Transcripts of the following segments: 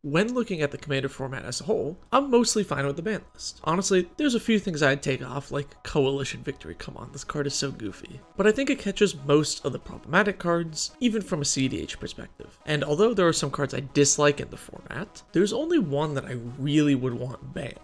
When looking at the Commander format as a whole, I'm mostly fine with the ban list. Honestly, there's a few things I'd take off, like Coalition Victory, come on, this card is so goofy. But I think it catches most of the problematic cards, even from a CDH perspective. And although there are some cards I dislike in the format, there's only one that I really would want banned.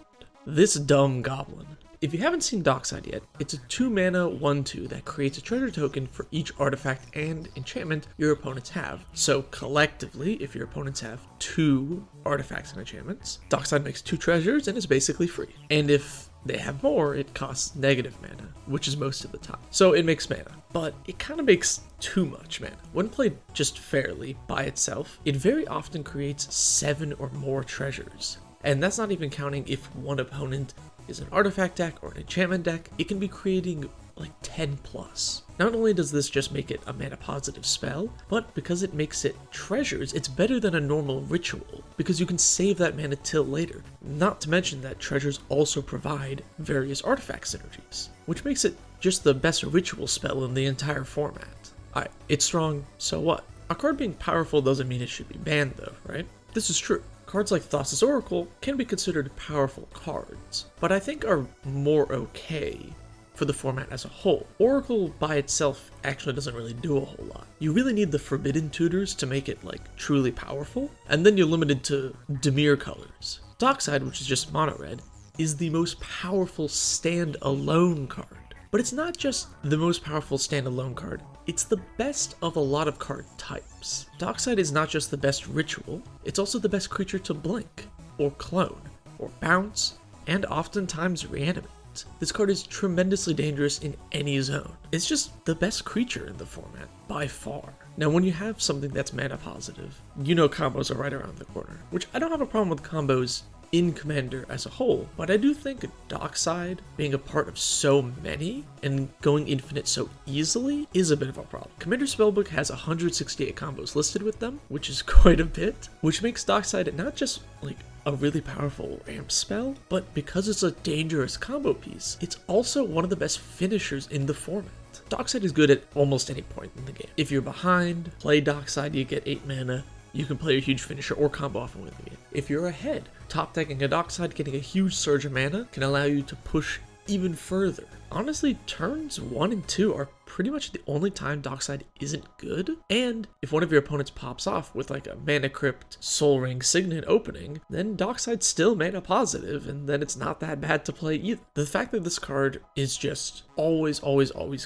This dumb goblin. If you haven't seen Dockside yet, it's a 2-mana 1/2 that creates a treasure token for each artifact and enchantment your opponents have. So collectively, if your opponents have 2 artifacts and enchantments, Dockside makes 2 treasures and is basically free. And if they have more, it costs negative mana, which is most of the time. So it makes mana, but it kind of makes too much mana. When played just fairly by itself, it very often creates 7 or more treasures. And that's not even counting if one opponent is an artifact deck or an enchantment deck, it can be creating like 10 plus. Not only does this just make it a mana positive spell, but because it makes it treasures, it's better than a normal ritual, because you can save that mana till later. Not to mention that treasures also provide various artifact synergies, which makes it just the best ritual spell in the entire format. Alright, it's strong, so what? A card being powerful doesn't mean it should be banned though, right? This is true. Cards like Thassa's Oracle can be considered powerful cards, but I think are more okay for the format as a whole. Oracle by itself actually doesn't really do a whole lot. You really need the Forbidden Tutors to make it like truly powerful, and then you're limited to Dimir colors. Dockside, which is just mono red, is the most powerful stand-alone card. But it's not just the most powerful stand-alone card, it's the best of a lot of card types. Dockside is not just the best ritual, it's also the best creature to blink, or clone, or bounce, and oftentimes reanimate. This card is tremendously dangerous in any zone. It's just the best creature in the format, by far. Now when you have something that's mana positive, you know combos are right around the corner, which I don't have a problem with combos in Commander as a whole, but I do think Dockside being a part of so many and going infinite so easily is a bit of a problem. Commander Spellbook has 168 combos listed with them, which is quite a bit, which makes Dockside not just like a really powerful ramp spell, but because it's a dangerous combo piece, it's also one of the best finishers in the format. Dockside is good at almost any point in the game. If you're behind, play Dockside, you get 8 mana, you can play a huge finisher or combo off and win the game. If you're ahead, top decking a Dockside, getting a huge surge of mana can allow you to push even further. Honestly, turns 1 and 2 are pretty much the only time Dockside isn't good, and if one of your opponents pops off with like a Mana Crypt, Soul Ring, Signet opening, then Dockside's still mana positive, and then it's not that bad to play either. The fact that this card is just always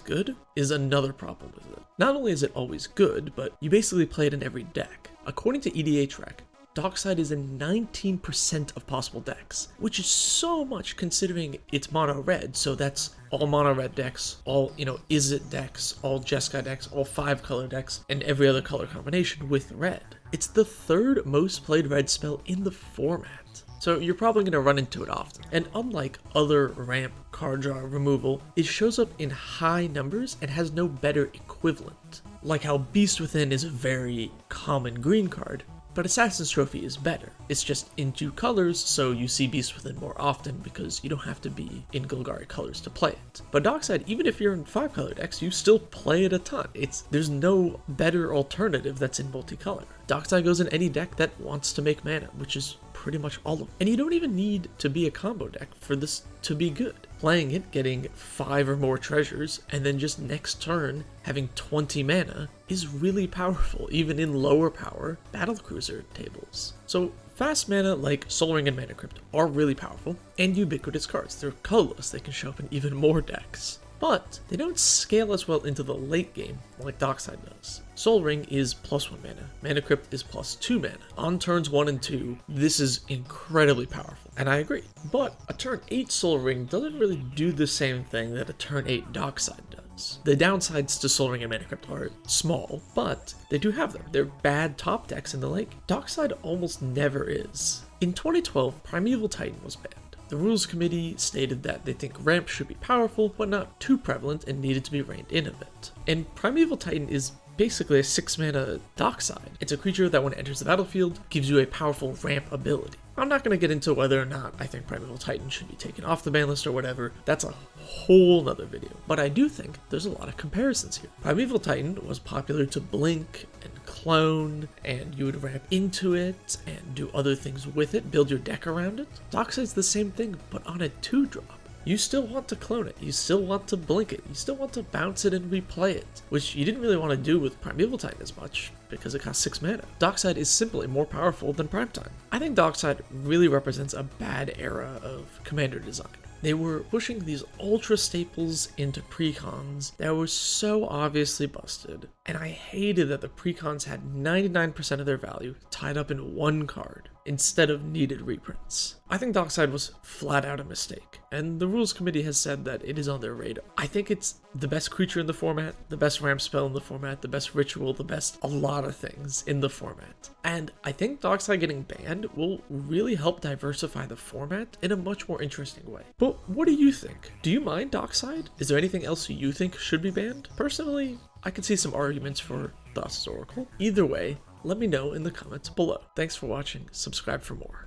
good is another problem with it. Not only is it always good, but you basically play it in every deck. According to EDHREC, Dockside is in 19% of possible decks, which is so much considering it's mono red, so that's all mono red decks, all, Izzet decks, all Jeskai decks, all 5-color decks, and every other color combination with red. It's the 3rd most played red spell in the format, so you're probably going to run into it often. And unlike other ramp card draw removal, it shows up in high numbers and has no better equivalent. Like how Beast Within is a very common green card, but Assassin's Trophy is better. It's just in 2 colors, so you see Beast Within more often because you don't have to be in Golgari colors to play it. But Dockside, even if you're in 5-color decks, you still play it a ton. There's no better alternative that's in multicolor. Dockside goes in any deck that wants to make mana, which is pretty much all of them. And you don't even need to be a combo deck for this to be good. Playing it, getting 5 or more treasures, and then just next turn having 20 mana is really powerful, even in lower power battlecruiser tables. So fast mana like Soul Ring and Mana Crypt are really powerful and ubiquitous cards. They're colorless, they can show up in even more decks. But they don't scale as well into the late game like Dockside does. Soul Ring is +1 mana, Mana Crypt is +2 mana. On turns 1 and 2, this is incredibly powerful, and I agree. But a turn 8 Soul Ring doesn't really do the same thing that a turn 8 Dockside does. The downsides to Soul Ring and Mana Crypt are small, but they do have them. They're bad top decks in the late game. Dockside almost never is. In 2012, Primeval Titan was banned. The Rules Committee stated that they think ramp should be powerful, but not too prevalent and needed to be reined in a bit. And Primeval Titan is basically a 6-mana Dockside. It's a creature that when it enters the battlefield, gives you a powerful ramp ability. I'm not going to get into whether or not I think Primeval Titan should be taken off the ban list or whatever. That's a whole nother video. But I do think there's a lot of comparisons here. Primeval Titan was popular to blink and clone, and you would ramp into it and do other things with it, build your deck around it. Dockside's the same thing, but on a 2-drop. You still want to clone it, you still want to blink it, you still want to bounce it and replay it, which you didn't really want to do with Primeval Titan as much, because it costs 6 mana. Dockside is simply more powerful than Primetime. I think Dockside really represents a bad era of commander design. They were pushing these ultra staples into precons that were so obviously busted, and I hated that the precons had 99% of their value tied up in one card instead of needed reprints. I think Dockside was flat out a mistake, and the rules committee has said that it is on their radar. I think it's the best creature in the format, the best ramp spell in the format, the best ritual, the best a lot of things in the format. And I think Dockside getting banned will really help diversify the format in a much more interesting way. But what do you think? Do you mind Dockside? Is there anything else you think should be banned? Personally, I can see some arguments for Thassa's Oracle. Either way, let me know in the comments below. Thanks for watching, subscribe for more.